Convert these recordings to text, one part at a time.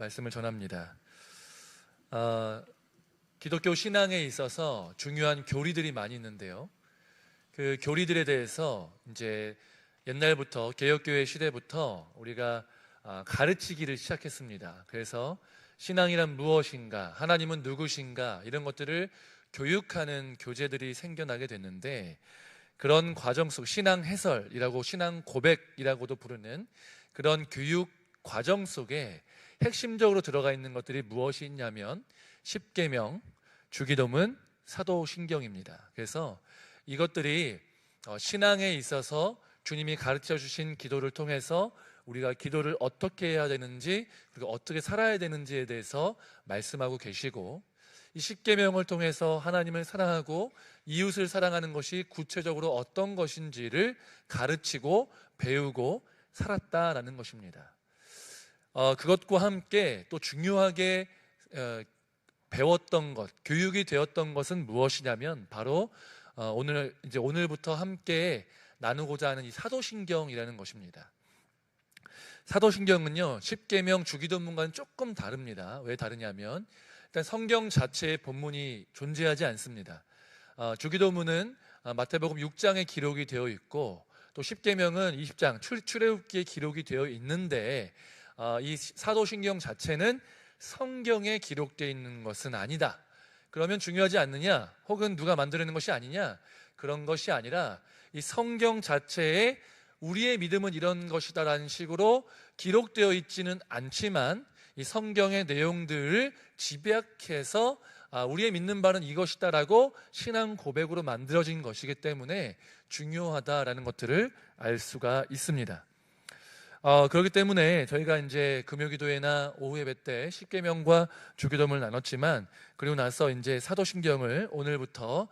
말씀을 전합니다. 기독교 신앙에 있어서 중요한 교리들이 많이 있는데요. 그 교리들에 대해서 이제 옛날부터 개혁교회 시대부터 우리가 가르치기를 시작했습니다. 그래서 신앙이란 무엇인가, 하나님은 누구신가, 이런 것들을 교육하는 교재들이 생겨나게 됐는데, 그런 과정 속 신앙 해설이라고, 신앙 고백이라고도 부르는 그런 교육 과정 속에 핵심적으로 들어가 있는 것들이 무엇이 있냐면 십계명, 주기도문, 사도신경입니다. 그래서 이것들이 신앙에 있어서 주님이 가르쳐 주신 기도를 통해서 우리가 기도를 어떻게 해야 되는지, 그리고 어떻게 살아야 되는지에 대해서 말씀하고 계시고, 이 십계명을 통해서 하나님을 사랑하고 이웃을 사랑하는 것이 구체적으로 어떤 것인지를 가르치고 배우고 살았다라는 것입니다. 그것과 함께 또 중요하게 배웠던 것, 교육이 되었던 것은 무엇이냐면 바로 오늘부터 함께 나누고자 하는 이 사도신경이라는 것입니다. 사도신경은요, 십계명, 주기도문과는 조금 다릅니다. 왜 다르냐면 일단 성경 자체의 본문이 존재하지 않습니다. 주기도문은 마태복음 6장에 기록이 되어 있고, 또 십계명은 20장 출애굽기에 기록이 되어 있는데, 이 사도신경 자체는 성경에 기록되어 있는 것은 아니다. 그러면 중요하지 않느냐? 혹은 누가 만들어낸 것이 아니냐? 그런 것이 아니라 이 성경 자체에 우리의 믿음은 이런 것이다라는 식으로 기록되어 있지는 않지만, 이 성경의 내용들을 집약해서 우리의 믿는 바는 이것이다라고 신앙 고백으로 만들어진 것이기 때문에 중요하다라는 것들을 알 수가 있습니다. 그렇기 때문에 저희가 이제 금요기도회나 오후 예배 때 십계명과 주기도문을 나눴지만, 그리고 나서 이제 사도신경을 오늘부터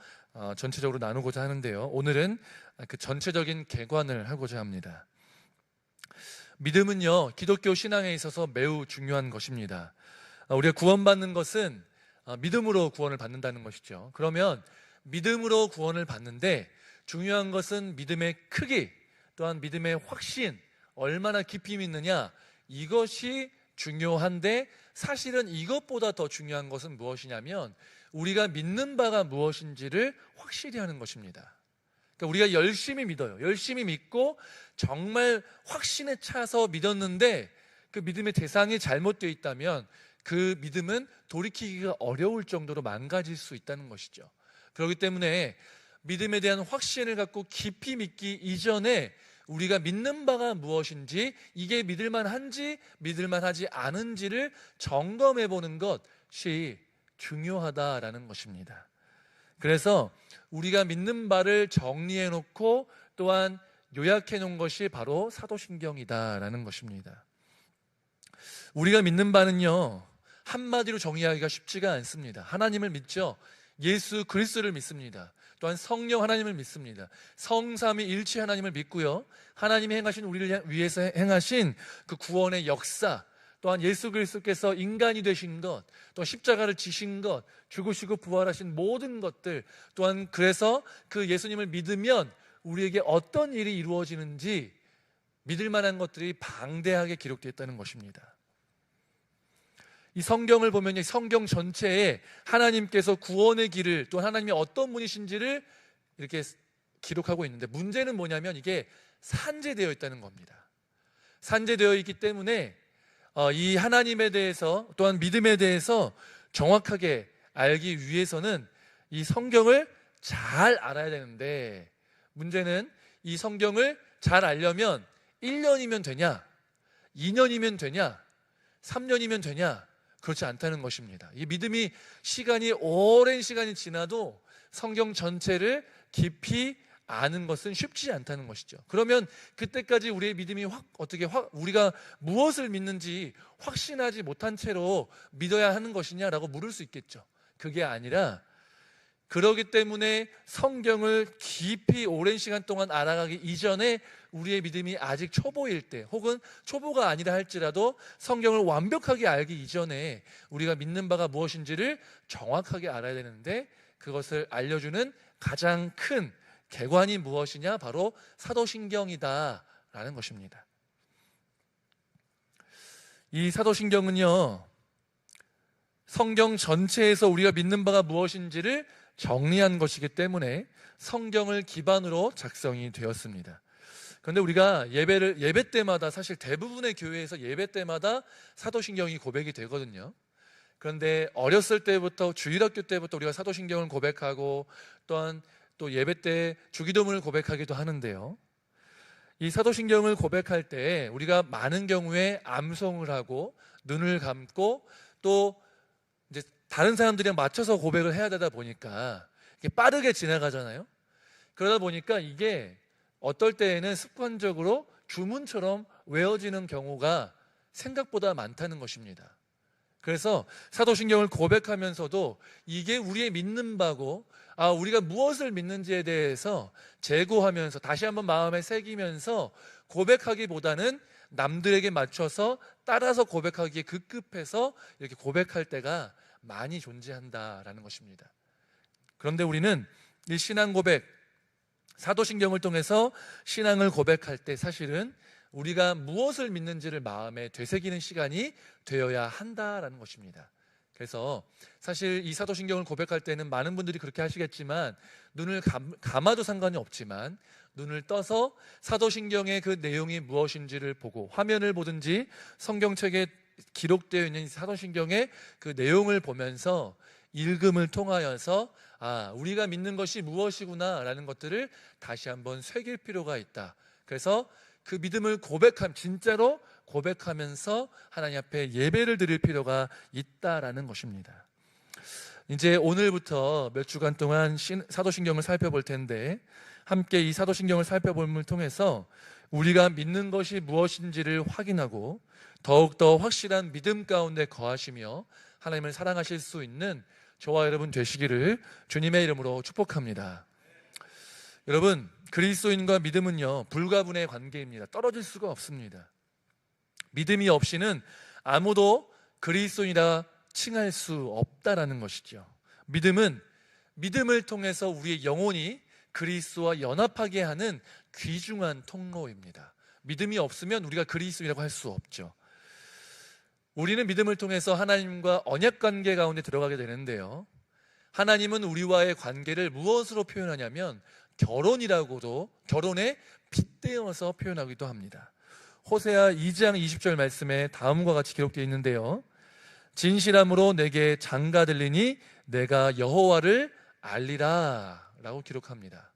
전체적으로 나누고자 하는데요. 오늘은 그 전체적인 개관을 하고자 합니다. 믿음은요, 기독교 신앙에 있어서 매우 중요한 것입니다. 우리가 구원받는 것은 믿음으로 구원을 받는다는 것이죠. 그러면 믿음으로 구원을 받는데 중요한 것은 믿음의 크기, 또한 믿음의 확신, 얼마나 깊이 믿느냐, 이것이 중요한데, 사실은 이것보다 더 중요한 것은 무엇이냐면 우리가 믿는 바가 무엇인지를 확실히 하는 것입니다. 그러니까 우리가 열심히 믿어요. 열심히 믿고 정말 확신에 차서 믿었는데 그 믿음의 대상이 잘못되어 있다면 그 믿음은 돌이키기가 어려울 정도로 망가질 수 있다는 것이죠. 그렇기 때문에 믿음에 대한 확신을 갖고 깊이 믿기 이전에 우리가 믿는 바가 무엇인지, 이게 믿을만한지 믿을만하지 않은지를 점검해 보는 것이 중요하다라는 것입니다. 그래서 우리가 믿는 바를 정리해 놓고 또한 요약해 놓은 것이 바로 사도신경이다라는 것입니다. 우리가 믿는 바는요, 한마디로 정의하기가 쉽지가 않습니다. 하나님을 믿죠. 예수 그리스도를 믿습니다. 또한 성령 하나님을 믿습니다. 성삼위일체 하나님을 믿고요, 하나님이 행하신, 우리를 위해서 행하신 그 구원의 역사, 또한 예수 그리스도께서 인간이 되신 것, 또 십자가를 지신 것, 죽으시고 부활하신 모든 것들, 또한 그래서 그 예수님을 믿으면 우리에게 어떤 일이 이루어지는지 믿을 만한 것들이 방대하게 기록되어 있다는 것입니다. 이 성경을 보면 성경 전체에 하나님께서 구원의 길을, 또 하나님이 어떤 분이신지를 이렇게 기록하고 있는데, 문제는 뭐냐면 이게 산재되어 있다는 겁니다. 산재되어 있기 때문에 이 하나님에 대해서, 또한 믿음에 대해서 정확하게 알기 위해서는 이 성경을 잘 알아야 되는데, 문제는 이 성경을 잘 알려면 1년이면 되냐, 2년이면 되냐, 3년이면 되냐, 그렇지 않다는 것입니다. 이 믿음이 오랜 시간이 지나도 성경 전체를 깊이 아는 것은 쉽지 않다는 것이죠. 그러면 그때까지 우리의 믿음이 우리가 무엇을 믿는지 확신하지 못한 채로 믿어야 하는 것이냐라고 물을 수 있겠죠. 그게 아니라, 그러기 때문에 성경을 깊이 오랜 시간 동안 알아가기 이전에 우리의 믿음이 아직 초보일 때, 혹은 초보가 아니라 할지라도 성경을 완벽하게 알기 이전에 우리가 믿는 바가 무엇인지를 정확하게 알아야 되는데, 그것을 알려주는 가장 큰 개관이 무엇이냐, 바로 사도신경이다라는 것입니다. 이 사도신경은요, 성경 전체에서 우리가 믿는 바가 무엇인지를 정리한 것이기 때문에 성경을 기반으로 작성이 되었습니다. 그런데 우리가 예배 때마다, 사실 대부분의 교회에서 예배 때마다 사도신경이 고백이 되거든요. 그런데 어렸을 때부터, 주일학교 때부터 우리가 사도신경을 고백하고, 또한 또 예배 때 주기도문을 고백하기도 하는데요, 이 사도신경을 고백할 때 우리가 많은 경우에 암송을 하고 눈을 감고 또 이제 다른 사람들이랑 맞춰서 고백을 해야 되다 보니까 이게 빠르게 지나가잖아요. 그러다 보니까 이게 어떨 때에는 습관적으로 주문처럼 외워지는 경우가 생각보다 많다는 것입니다. 그래서 사도신경을 고백하면서도 이게 우리의 믿는 바고, 우리가 무엇을 믿는지에 대해서 재고하면서 다시 한번 마음에 새기면서 고백하기보다는 남들에게 맞춰서 따라서 고백하기에 급급해서 이렇게 고백할 때가 많이 존재한다라는 것입니다. 그런데 우리는 이 신앙 고백, 사도신경을 통해서 신앙을 고백할 때 사실은 우리가 무엇을 믿는지를 마음에 되새기는 시간이 되어야 한다라는 것입니다. 그래서 사실 이 사도신경을 고백할 때는 많은 분들이 그렇게 하시겠지만, 눈을 감아도 상관이 없지만 눈을 떠서 사도신경의 그 내용이 무엇인지를 보고, 화면을 보든지 성경책에 기록되어 있는 사도신경의 그 내용을 보면서 읽음을 통하여서 우리가 믿는 것이 무엇이구나 라는 것들을 다시 한번 새길 필요가 있다. 그래서 그 믿음을 진짜로 고백하면서 하나님 앞에 예배를 드릴 필요가 있다라는 것입니다. 이제 오늘부터 몇 주간 동안 사도신경을 살펴볼 텐데, 함께 이 사도신경을 살펴봄을 통해서 우리가 믿는 것이 무엇인지를 확인하고 더욱더 확실한 믿음 가운데 거하시며 하나님을 사랑하실 수 있는 저와 여러분 되시기를 주님의 이름으로 축복합니다. 여러분, 그리스도인과 믿음은요, 불가분의 관계입니다. 떨어질 수가 없습니다. 믿음이 없이는 아무도 그리스도인이라 칭할 수 없다라는 것이죠. 믿음은 믿음을 통해서 우리의 영혼이 그리스도와 연합하게 하는 귀중한 통로입니다. 믿음이 없으면 우리가 그리스도인이라고 할 수 없죠. 우리는 믿음을 통해서 하나님과 언약 관계 가운데 들어가게 되는데요, 하나님은 우리와의 관계를 무엇으로 표현하냐면 결혼에 빗대어서 표현하기도 합니다. 호세아 2장 20절 말씀에 다음과 같이 기록되어 있는데요, 진실함으로 내게 장가 들리니 내가 여호와를 알리라 라고 기록합니다.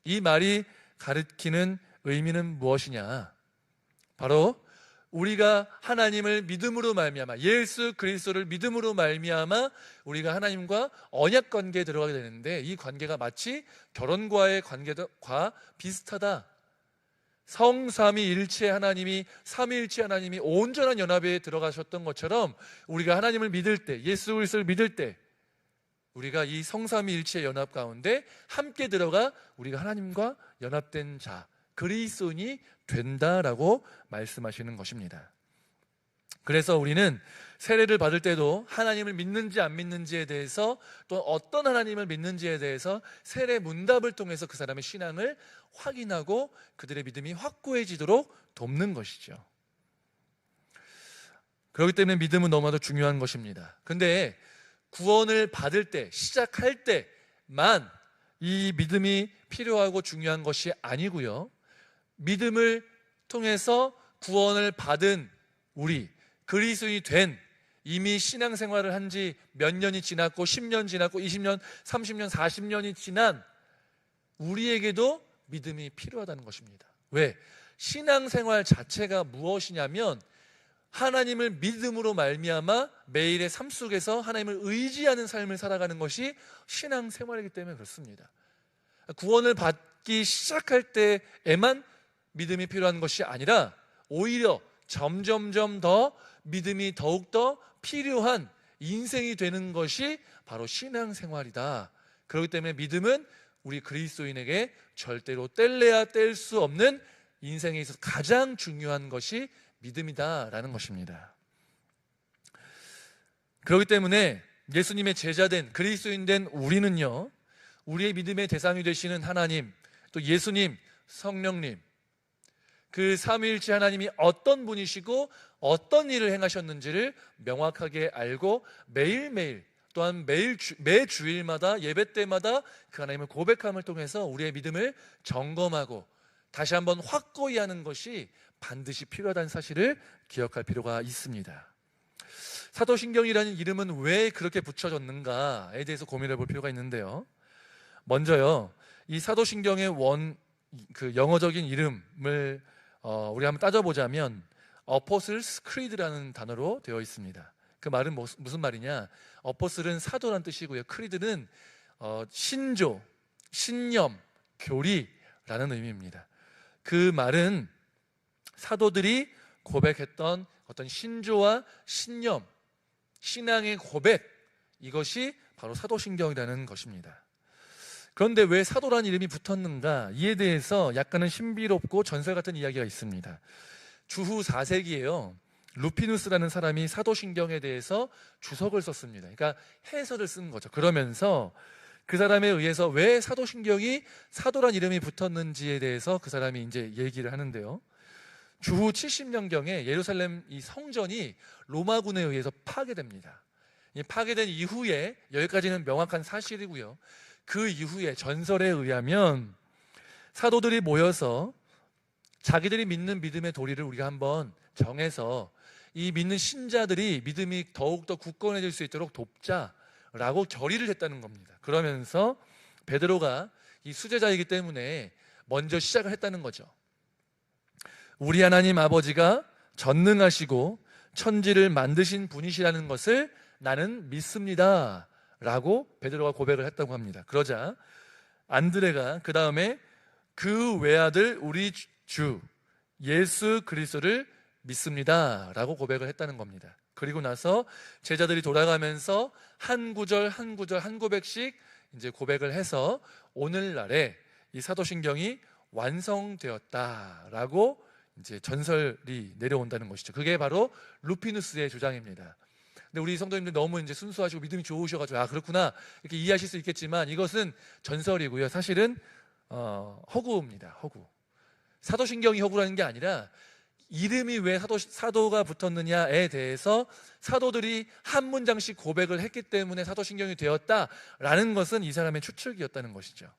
이 말이 가리키는 의미는 무엇이냐? 바로 우리가 하나님을 믿음으로 말미암아, 예수 그리스도를 믿음으로 말미암아 우리가 하나님과 언약 관계에 들어가게 되는데, 이 관계가 마치 결혼과의 관계와 비슷하다. 성삼위일체 하나님이, 삼위일체 하나님이 온전한 연합에 들어가셨던 것처럼 우리가 하나님을 믿을 때, 예수 그리스도를 믿을 때 우리가 이 성삼위일체 연합 가운데 함께 들어가 우리가 하나님과 연합된 자, 그리스도인이 된다라고 말씀하시는 것입니다. 그래서 우리는 세례를 받을 때도 하나님을 믿는지 안 믿는지에 대해서, 또 어떤 하나님을 믿는지에 대해서 세례 문답을 통해서 그 사람의 신앙을 확인하고 그들의 믿음이 확고해지도록 돕는 것이죠. 그렇기 때문에 믿음은 너무나도 중요한 것입니다. 근데 구원을 받을 때, 시작할 때만 이 믿음이 필요하고 중요한 것이 아니고요, 믿음을 통해서 구원을 받은 우리, 그리스도인이 된, 이미 신앙생활을 한 지 몇 년이 지났고 10년 지났고 20년, 30년, 40년이 지난 우리에게도 믿음이 필요하다는 것입니다. 왜? 신앙생활 자체가 무엇이냐면 하나님을 믿음으로 말미암아 매일의 삶 속에서 하나님을 의지하는 삶을 살아가는 것이 신앙생활이기 때문에 그렇습니다. 구원을 받기 시작할 때에만 믿음이 필요한 것이 아니라 오히려 점점점 더 믿음이 더욱더 필요한 인생이 되는 것이 바로 신앙생활이다. 그렇기 때문에 믿음은 우리 그리스도인에게 절대로 뗄래야 뗄 수 없는, 인생에 있어서 가장 중요한 것이 믿음이다라는 것입니다. 그렇기 때문에 예수님의 제자된, 그리스도인 된 우리는요, 우리의 믿음의 대상이 되시는 하나님, 또 예수님, 성령님, 그 삼위일체 하나님이 어떤 분이시고 어떤 일을 행하셨는지를 명확하게 알고 매일매일 또한 매 주일마다 예배 때마다 그 하나님을 고백함을 통해서 우리의 믿음을 점검하고 다시 한번 확고히 하는 것이 반드시 필요하다는 사실을 기억할 필요가 있습니다. 사도신경이라는 이름은 왜 그렇게 붙여졌는가에 대해서 고민해 볼 필요가 있는데요. 먼저요, 이 사도신경의 그 영어적인 이름을 우리 한번 따져보자면 Apostles' Creed라는 단어로 되어 있습니다. 그 말은 무슨 말이냐? 어포슬은 사도란 뜻이고요. 크리드는 신조, 신념, 교리라는 의미입니다. 그 말은 사도들이 고백했던 어떤 신조와 신념, 신앙의 고백, 이것이 바로 사도신경이라는 것입니다. 그런데 왜 사도라는 이름이 붙었는가? 이에 대해서 약간은 신비롭고 전설 같은 이야기가 있습니다. 주후 4세기에요. 루피누스라는 사람이 사도신경에 대해서 주석을 썼습니다. 그러니까 해설을 쓴 거죠. 그러면서 그 사람에 의해서 왜 사도신경이 사도란 이름이 붙었는지에 대해서 그 사람이 이제 얘기를 하는데요. 주후 70년경에 예루살렘 이 성전이 로마군에 의해서 파괴됩니다. 이 파괴된 이후에, 여기까지는 명확한 사실이고요, 그 이후에 전설에 의하면 사도들이 모여서 자기들이 믿는 믿음의 도리를 우리가 한번 정해서 이 믿는 신자들이 믿음이 더욱더 굳건해질 수 있도록 돕자라고 결의를 했다는 겁니다. 그러면서 베드로가 이 수제자이기 때문에 먼저 시작을 했다는 거죠. 우리 하나님 아버지가 전능하시고 천지를 만드신 분이시라는 것을 나는 믿습니다 라고 베드로가 고백을 했다고 합니다. 그러자 안드레가 그 다음에 그 외아들 우리 주 예수 그리스도를 믿습니다 라고 고백을 했다는 겁니다. 그리고 나서 제자들이 돌아가면서 한 구절 한 구절 한 고백씩 이제 고백을 해서 오늘날에 이 사도신경이 완성되었다라고 이제 전설이 내려온다는 것이죠. 그게 바로 루피누스의 주장입니다. 근데 우리 성도님들 너무 이제 순수하시고 믿음이 좋으셔가지고 아 그렇구나 이렇게 이해하실 수 있겠지만 이것은 전설이고요. 사실은 허구입니다. 허구. 사도신경이 허구라는 게 아니라 이름이 왜 사도가 붙었느냐에 대해서 사도들이 한 문장씩 고백을 했기 때문에 사도신경이 되었다라는 것은 이 사람의 추측이었다는 것이죠.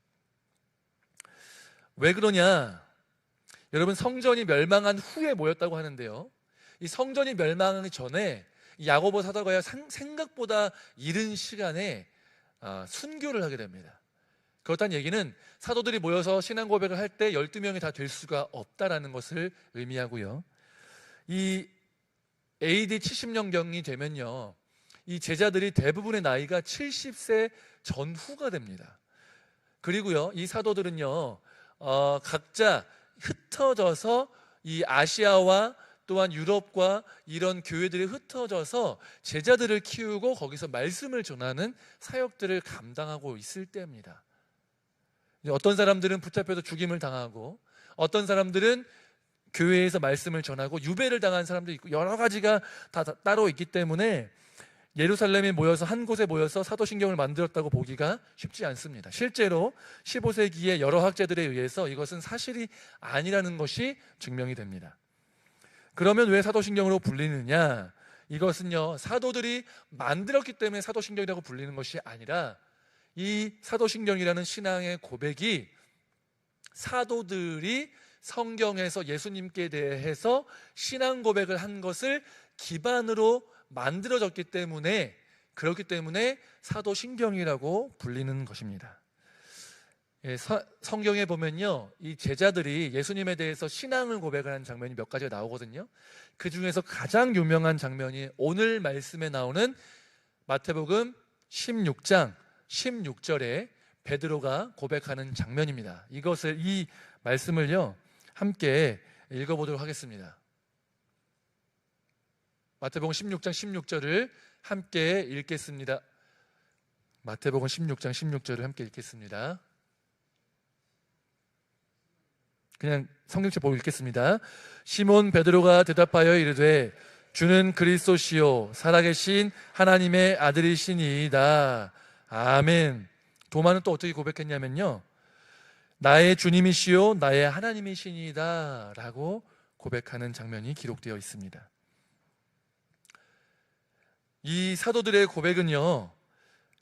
왜 그러냐? 여러분, 성전이 멸망한 후에 모였다고 하는데요, 이 성전이 멸망하기 전에 야고보 사도가 생각보다 이른 시간에 순교를 하게 됩니다. 그렇다는 얘기는 사도들이 모여서 신앙 고백을 할 때 12명이 다 될 수가 없다라는 것을 의미하고요. 이 AD 70년경이 되면요, 이 제자들이 대부분의 나이가 70세 전후가 됩니다. 그리고요, 이 사도들은요, 각자 흩어져서 이 아시아와 또한 유럽과 이런 교회들이 흩어져서 제자들을 키우고 거기서 말씀을 전하는 사역들을 감당하고 있을 때입니다. 어떤 사람들은 붙잡혀서 죽임을 당하고 어떤 사람들은 교회에서 말씀을 전하고 유배를 당한 사람도 있고 여러 가지가 다 따로 있기 때문에 예루살렘에 모여서 한 곳에 모여서 사도신경을 만들었다고 보기가 쉽지 않습니다. 실제로 15세기의 여러 학자들에 의해서 이것은 사실이 아니라는 것이 증명이 됩니다. 그러면 왜 사도신경으로 불리느냐? 이것은요, 사도들이 만들었기 때문에 사도신경이라고 불리는 것이 아니라 이 사도신경이라는 신앙의 고백이 사도들이 성경에서 예수님께 대해서 신앙 고백을 한 것을 기반으로 만들어졌기 때문에, 그렇기 때문에 사도신경이라고 불리는 것입니다. 성경에 보면요, 이 제자들이 예수님에 대해서 신앙을 고백을 하는 장면이 몇 가지가 나오거든요. 그 중에서 가장 유명한 장면이 오늘 말씀에 나오는 마태복음 16장 16절에 베드로가 고백하는 장면입니다. 이 말씀을요, 함께 읽어보도록 하겠습니다. 마태복음 16장 16절을 함께 읽겠습니다. 마태복음 16장 16절을 함께 읽겠습니다. 그냥 성경책 보고 읽겠습니다. 시몬 베드로가 대답하여 이르되 주는 그리스도시요 살아계신 하나님의 아들이시니이다. 아멘. 도마는 또 어떻게 고백했냐면요, 나의 주님이시요 나의 하나님이시니이다 라고 고백하는 장면이 기록되어 있습니다. 이 사도들의 고백은요,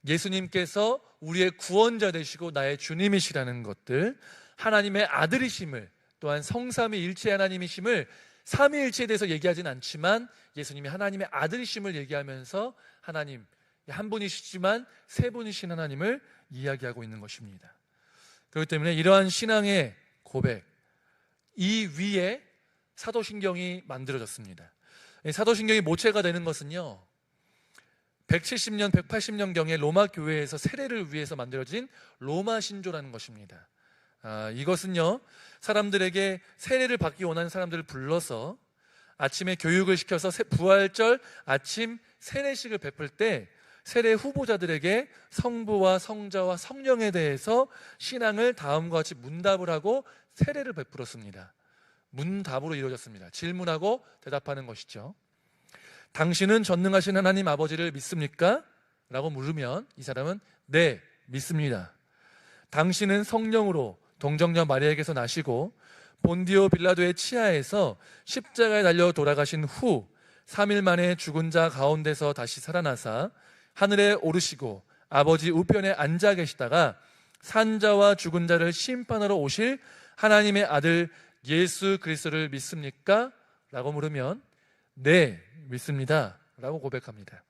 예수님께서 우리의 구원자 되시고 나의 주님이시라는 것들, 하나님의 아들이심을, 또한 성삼위 일체 하나님이심을, 삼위일체에 대해서 얘기하진 않지만 예수님이 하나님의 아들이심을 얘기하면서 하나님 한 분이시지만 세 분이신 하나님을 이야기하고 있는 것입니다. 그렇기 때문에 이러한 신앙의 고백, 이 위에 사도신경이 만들어졌습니다. 사도신경이 모체가 되는 것은요, 170년, 180년경에 로마 교회에서 세례를 위해서 만들어진 로마 신조라는 것입니다. 이것은요, 사람들에게 세례를 받기 원하는 사람들을 불러서 아침에 교육을 시켜서 부활절 아침 세례식을 베풀 때 세례 후보자들에게 성부와 성자와 성령에 대해서 신앙을 다음과 같이 문답을 하고 세례를 베풀었습니다. 문답으로 이루어졌습니다. 질문하고 대답하는 것이죠. 당신은 전능하신 하나님 아버지를 믿습니까? 라고 물으면 이 사람은 네, 믿습니다. 당신은 성령으로 동정녀 마리아에게서 나시고 본디오 빌라도의 치하에서 십자가에 달려 돌아가신 후 3일 만에 죽은 자 가운데서 다시 살아나사 하늘에 오르시고 아버지 우편에 앉아 계시다가 산자와 죽은 자를 심판하러 오실 하나님의 아들 예수 그리스도를 믿습니까? 라고 물으면 네, 믿습니다 라고 고백합니다.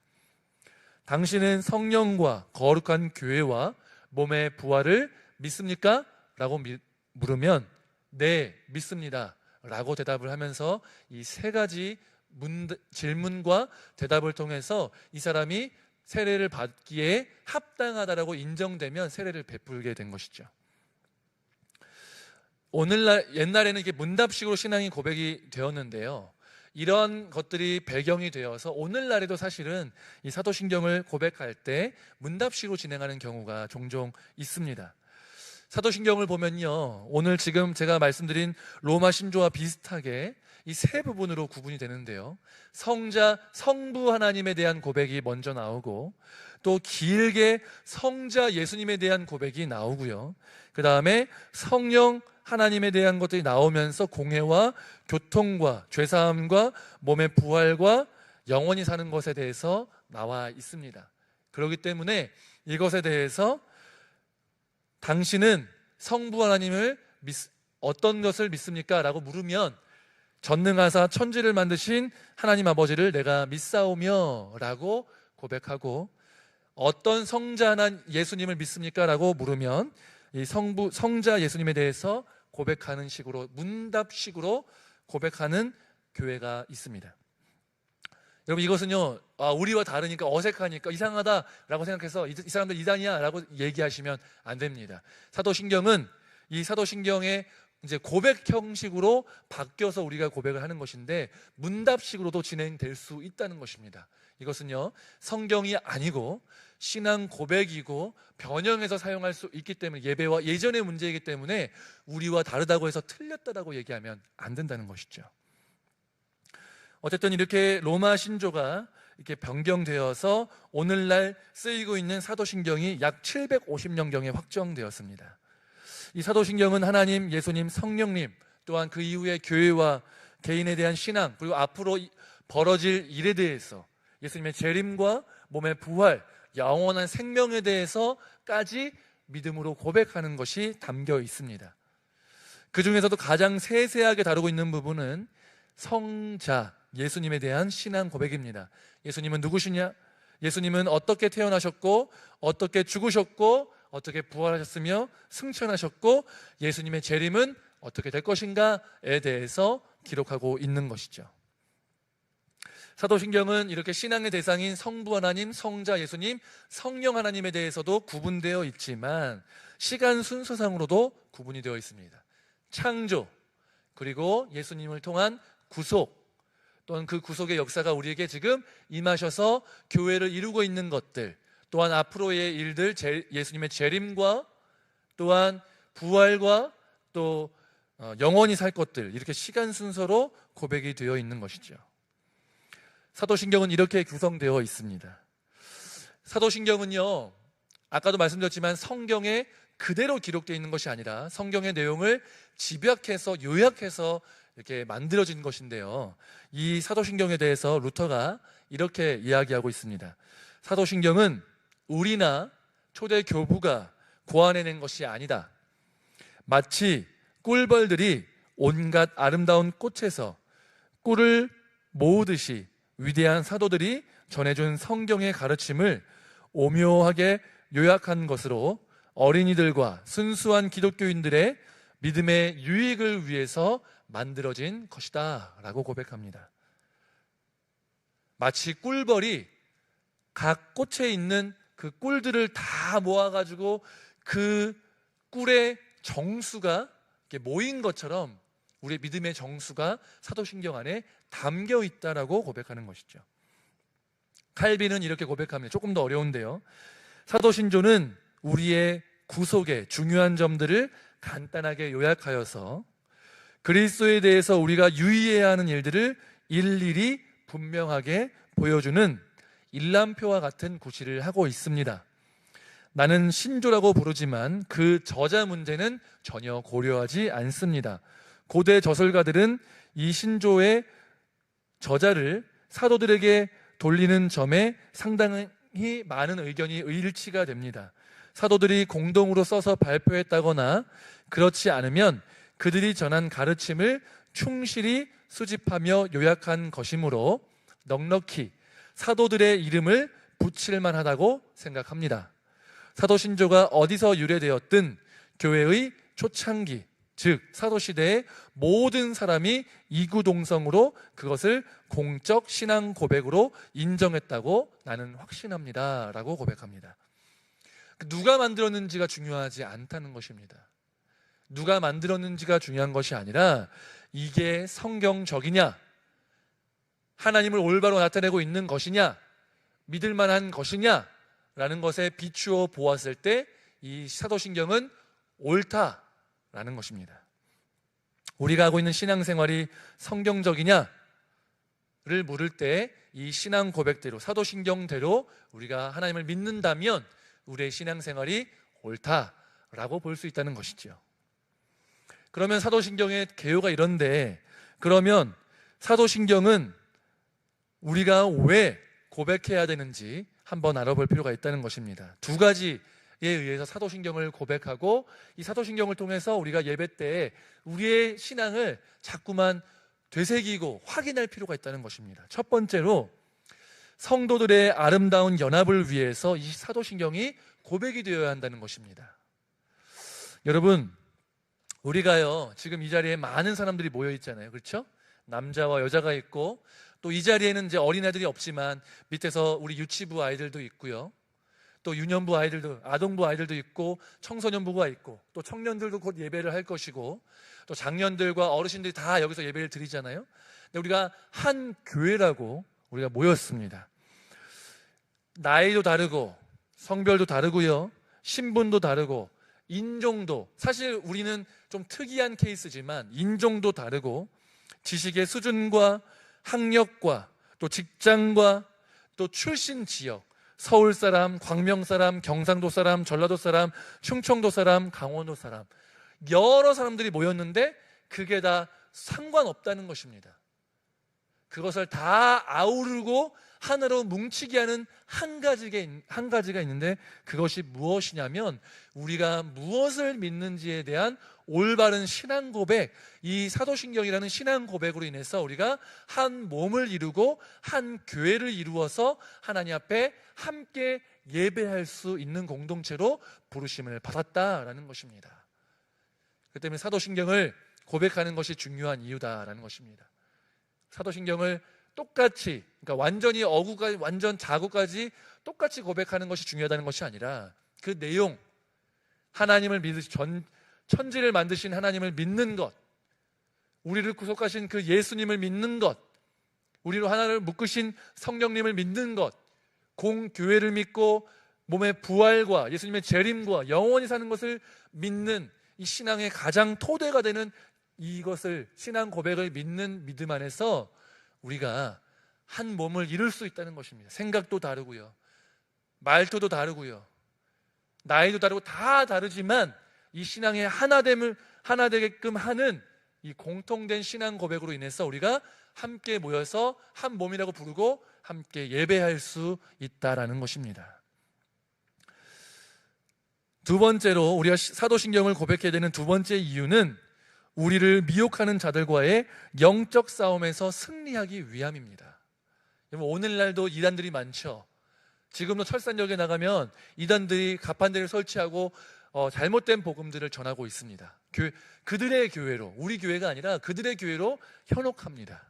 당신은 성령과 거룩한 교회와 몸의 부활을 믿습니까? 라고 물으면 네, 믿습니다 라고 대답을 하면서 이 세 가지 질문과 대답을 통해서 이 사람이 세례를 받기에 합당하다라고 인정되면 세례를 베풀게 된 것이죠. 오늘날, 옛날에는 이게 문답식으로 신앙이 고백이 되었는데요, 이런 것들이 배경이 되어서 오늘날에도 사실은 이 사도신경을 고백할 때 문답식으로 진행하는 경우가 종종 있습니다. 사도신경을 보면요, 오늘 지금 제가 말씀드린 로마 신조와 비슷하게 이 세 부분으로 구분이 되는데요, 성자, 성부 하나님에 대한 고백이 먼저 나오고 또 길게 성자 예수님에 대한 고백이 나오고요, 그 다음에 성령 하나님에 대한 것들이 나오면서 공회와 교통과 죄사함과 몸의 부활과 영원히 사는 것에 대해서 나와 있습니다. 그렇기 때문에 이것에 대해서 당신은 성부 하나님을 어떤 것을 믿습니까? 라고 물으면 전능하사 천지를 만드신 하나님 아버지를 내가 믿사오며 라고 고백하고, 어떤 성자 예수님을 믿습니까? 라고 물으면 이 성자 예수님에 대해서 고백하는 식으로, 문답식으로 고백하는 교회가 있습니다. 여러분, 이것은요, 우리와 다르니까 어색하니까 이상하다라고 생각해서 이 사람들 이단이야 라고 얘기하시면 안 됩니다. 사도신경은 이 사도신경의 이제 고백 형식으로 바뀌어서 우리가 고백을 하는 것인데 문답식으로도 진행될 수 있다는 것입니다. 이것은요, 성경이 아니고 신앙 고백이고 변형해서 사용할 수 있기 때문에, 예배와 예전의 문제이기 때문에 우리와 다르다고 해서 틀렸다라고 얘기하면 안 된다는 것이죠. 어쨌든 이렇게 로마 신조가 이렇게 변경되어서 오늘날 쓰이고 있는 사도신경이 약 750년경에 확정되었습니다. 이 사도신경은 하나님, 예수님, 성령님, 또한 그 이후에 교회와 개인에 대한 신앙, 그리고 앞으로 벌어질 일에 대해서 예수님의 재림과 몸의 부활, 영원한 생명에 대해서까지 믿음으로 고백하는 것이 담겨 있습니다. 그 중에서도 가장 세세하게 다루고 있는 부분은 성자 예수님에 대한 신앙 고백입니다. 예수님은 누구시냐? 예수님은 어떻게 태어나셨고 어떻게 죽으셨고 어떻게 부활하셨으며 승천하셨고 예수님의 재림은 어떻게 될 것인가에 대해서 기록하고 있는 것이죠. 사도신경은 이렇게 신앙의 대상인 성부 하나님, 성자 예수님, 성령 하나님에 대해서도 구분되어 있지만 시간 순서상으로도 구분이 되어 있습니다. 창조, 그리고 예수님을 통한 구속, 또한 그 구속의 역사가 우리에게 지금 임하셔서 교회를 이루고 있는 것들, 또한 앞으로의 일들, 예수님의 재림과 또한 부활과 또 영원히 살 것들, 이렇게 시간 순서로 고백이 되어 있는 것이죠. 사도신경은 이렇게 구성되어 있습니다. 사도신경은요, 아까도 말씀드렸지만 성경에 그대로 기록되어 있는 것이 아니라 성경의 내용을 집약해서 요약해서 이렇게 만들어진 것인데요, 이 사도신경에 대해서 루터가 이렇게 이야기하고 있습니다. 사도신경은 우리나 초대 교부가 고안해낸 것이 아니다. 마치 꿀벌들이 온갖 아름다운 꽃에서 꿀을 모으듯이 위대한 사도들이 전해준 성경의 가르침을 오묘하게 요약한 것으로 어린이들과 순수한 기독교인들의 믿음의 유익을 위해서 만들어진 것이다 라고 고백합니다. 마치 꿀벌이 각 꽃에 있는 그 꿀들을 다 모아가지고 그 꿀의 정수가 모인 것처럼 우리의 믿음의 정수가 사도신경 안에 담겨 있다라고 고백하는 것이죠. 칼빈은 이렇게 고백합니다. 조금 더 어려운데요. 사도신조는 우리의 구속의 중요한 점들을 간단하게 요약하여서 그리스도에 대해서 우리가 유의해야 하는 일들을 일일이 분명하게 보여주는 일람표와 같은 구실을 하고 있습니다. 나는 신조라고 부르지만 그 저자 문제는 전혀 고려하지 않습니다. 고대 저술가들은 이 신조의 저자를 사도들에게 돌리는 점에 상당히 많은 의견이 일치가 됩니다. 사도들이 공동으로 써서 발표했다거나 그렇지 않으면 그들이 전한 가르침을 충실히 수집하며 요약한 것이므로 넉넉히 사도들의 이름을 붙일 만하다고 생각합니다. 사도신조가 어디서 유래되었든 교회의 초창기, 즉 사도시대의 모든 사람이 이구동성으로 그것을 공적 신앙 고백으로 인정했다고 나는 확신합니다 라고 고백합니다. 누가 만들었는지가 중요하지 않다는 것입니다. 누가 만들었는지가 중요한 것이 아니라 이게 성경적이냐, 하나님을 올바로 나타내고 있는 것이냐, 믿을 만한 것이냐 라는 것에 비추어 보았을 때 이 사도신경은 옳다라는 것입니다. 우리가 하고 있는 신앙생활이 성경적이냐를 물을 때 이 신앙 고백대로 사도신경대로 우리가 하나님을 믿는다면 우리의 신앙생활이 옳다라고 볼 수 있다는 것이죠. 그러면 사도신경의 개요가 이런데, 그러면 사도신경은 우리가 왜 고백해야 되는지 한번 알아볼 필요가 있다는 것입니다. 두 가지에 의해서 사도신경을 고백하고 이 사도신경을 통해서 우리가 예배 때 우리의 신앙을 자꾸만 되새기고 확인할 필요가 있다는 것입니다. 첫 번째로 성도들의 아름다운 연합을 위해서 이 사도신경이 고백이 되어야 한다는 것입니다. 여러분, 우리가요 지금 이 자리에 많은 사람들이 모여 있잖아요. 그렇죠? 남자와 여자가 있고 또 이 자리에는 이제 어린아이들이 없지만 밑에서 우리 유치부 아이들도 있고요. 또 유년부 아이들도, 아동부 아이들도 있고 청소년부가 있고 또 청년들도 곧 예배를 할 것이고 또 장년들과 어르신들이 다 여기서 예배를 드리잖아요. 근데 우리가 한 교회라고 우리가 모였습니다. 나이도 다르고 성별도 다르고요. 신분도 다르고 인종도, 사실 우리는 좀 특이한 케이스지만 인종도 다르고 지식의 수준과 학력과 또 직장과 또 출신 지역, 서울 사람, 광명 사람, 경상도 사람, 전라도 사람, 충청도 사람, 강원도 사람, 여러 사람들이 모였는데 그게 다 상관없다는 것입니다. 그것을 다 아우르고 하나로 뭉치게 하는 한 가지가 있는데 그것이 무엇이냐면 우리가 무엇을 믿는지에 대한 올바른 신앙 고백, 이 사도신경이라는 신앙 고백으로 인해서 우리가 한 몸을 이루고 한 교회를 이루어서 하나님 앞에 함께 예배할 수 있는 공동체로 부르심을 받았다라는 것입니다. 그 때문에 사도신경을 고백하는 것이 중요한 이유다라는 것입니다. 사도신경을 똑같이, 그러니까 완전히 어구까지, 완전 자구까지 똑같이 고백하는 것이 중요하다는 것이 아니라 그 내용, 하나님을 천지를 만드신 하나님을 믿는 것, 우리를 구속하신 그 예수님을 믿는 것, 우리로 하나를 묶으신 성령님을 믿는 것, 공교회를 믿고 몸의 부활과 예수님의 재림과 영원히 사는 것을 믿는 이 신앙의 가장 토대가 되는 이것을, 신앙 고백을 믿는 믿음 안에서 우리가 한 몸을 이룰 수 있다는 것입니다. 생각도 다르고요, 말투도 다르고요, 나이도 다르고 다 다르지만 이 신앙의 하나 되게끔 하는 이 공통된 신앙 고백으로 인해서 우리가 함께 모여서 한 몸이라고 부르고 함께 예배할 수 있다라는 것입니다. 두 번째로 우리가 사도신경을 고백해야 되는 두 번째 이유는 우리를 미혹하는 자들과의 영적 싸움에서 승리하기 위함입니다. 오늘날도 이단들이 많죠. 지금도 철산역에 나가면 이단들이 가판대를 설치하고 잘못된 복음들을 전하고 있습니다. 그들의 교회로, 우리 교회가 아니라 그들의 교회로 현혹합니다.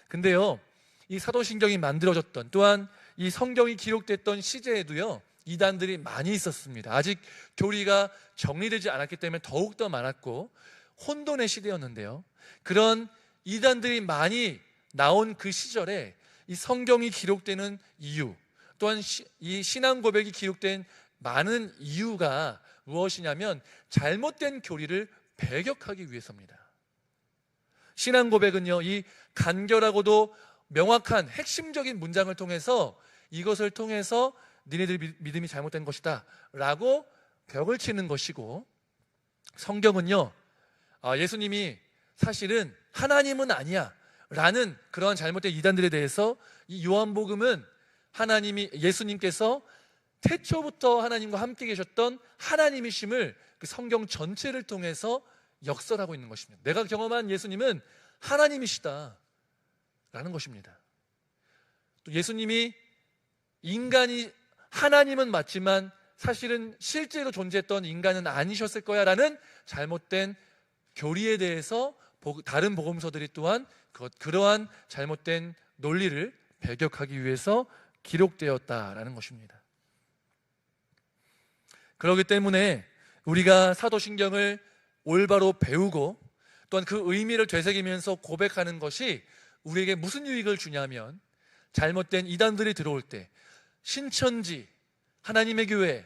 근데요, 이 사도신경이 만들어졌던, 또한 이 성경이 기록됐던 시제에도요, 이단들이 많이 있었습니다. 아직 교리가 정리되지 않았기 때문에 더욱더 많았고 혼돈의 시대였는데요, 그런 이단들이 많이 나온 그 시절에 이 성경이 기록되는 이유, 또한 이 신앙 고백이 기록된 많은 이유가 무엇이냐면 잘못된 교리를 배격하기 위해서입니다. 신앙 고백은요, 이 간결하고도 명확한 핵심적인 문장을 통해서 이것을 통해서 니네들 믿음이 잘못된 것이다 라고 벽을 치는 것이고, 성경은요, 예수님이 사실은 하나님은 아니야 라는 그러한 잘못된 이단들에 대해서 이 요한복음은 예수님께서 태초부터 하나님과 함께 계셨던 하나님이심을 그 성경 전체를 통해서 역설하고 있는 것입니다. 내가 경험한 예수님은 하나님이시다 라는 것입니다. 또 예수님이 인간이 하나님은 맞지만 사실은 실제로 존재했던 인간은 아니셨을 거야 라는 잘못된 교리에 대해서 다른 복음서들이 또한 그러한 잘못된 논리를 배격하기 위해서 기록되었다라는 것입니다. 그렇기 때문에 우리가 사도신경을 올바로 배우고 또한 그 의미를 되새기면서 고백하는 것이 우리에게 무슨 유익을 주냐면, 잘못된 이단들이 들어올 때 신천지, 하나님의 교회,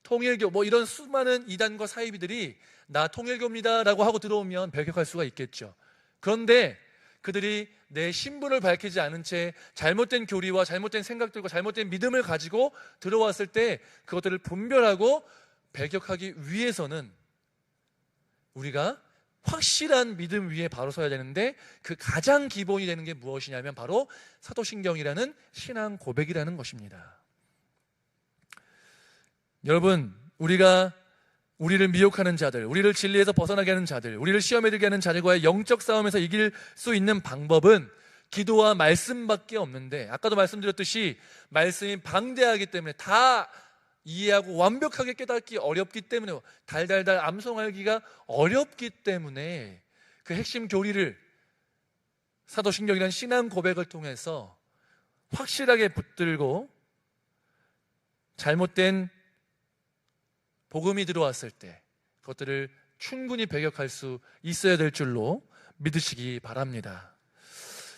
통일교 이런 수많은 이단과 사이비들이 나 통일교입니다 라고 하고 들어오면 배격할 수가 있겠죠. 그런데 그들이 내 신분을 밝히지 않은 채 잘못된 교리와 잘못된 생각들과 잘못된 믿음을 가지고 들어왔을 때 그것들을 분별하고 배격하기 위해서는 우리가 확실한 믿음 위에 바로 서야 되는데, 그 가장 기본이 되는 게 무엇이냐면 바로 사도신경이라는 신앙 고백이라는 것입니다. 여러분, 우리를 미혹하는 자들, 우리를 진리에서 벗어나게 하는 자들, 우리를 시험에 들게 하는 자들과의 영적 싸움에서 이길 수 있는 방법은 기도와 말씀밖에 없는데, 아까도 말씀드렸듯이 말씀이 방대하기 때문에 다 이해하고 완벽하게 깨닫기 어렵기 때문에, 달달달 암송하기가 어렵기 때문에 그 핵심 교리를 사도신경이라는 신앙 고백을 통해서 확실하게 붙들고 잘못된 복음이 들어왔을 때 그것들을 충분히 배격할 수 있어야 될 줄로 믿으시기 바랍니다.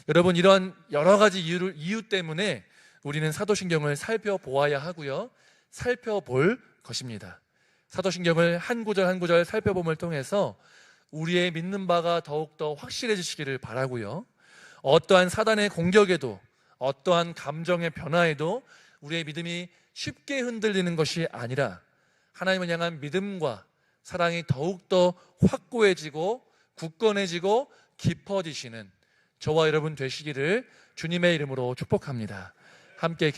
여러분, 이러한 여러 가지 이유 때문에 우리는 사도신경을 살펴보아야 하고요, 살펴볼 것입니다. 사도신경을 한 구절 한 구절 살펴봄을 통해서 우리의 믿는 바가 더욱더 확실해지시기를 바라고요, 어떠한 사단의 공격에도 어떠한 감정의 변화에도 우리의 믿음이 쉽게 흔들리는 것이 아니라 하나님을 향한 믿음과 사랑이 더욱더 확고해지고 굳건해지고 깊어지시는 저와 여러분 되시기를 주님의 이름으로 축복합니다. 함께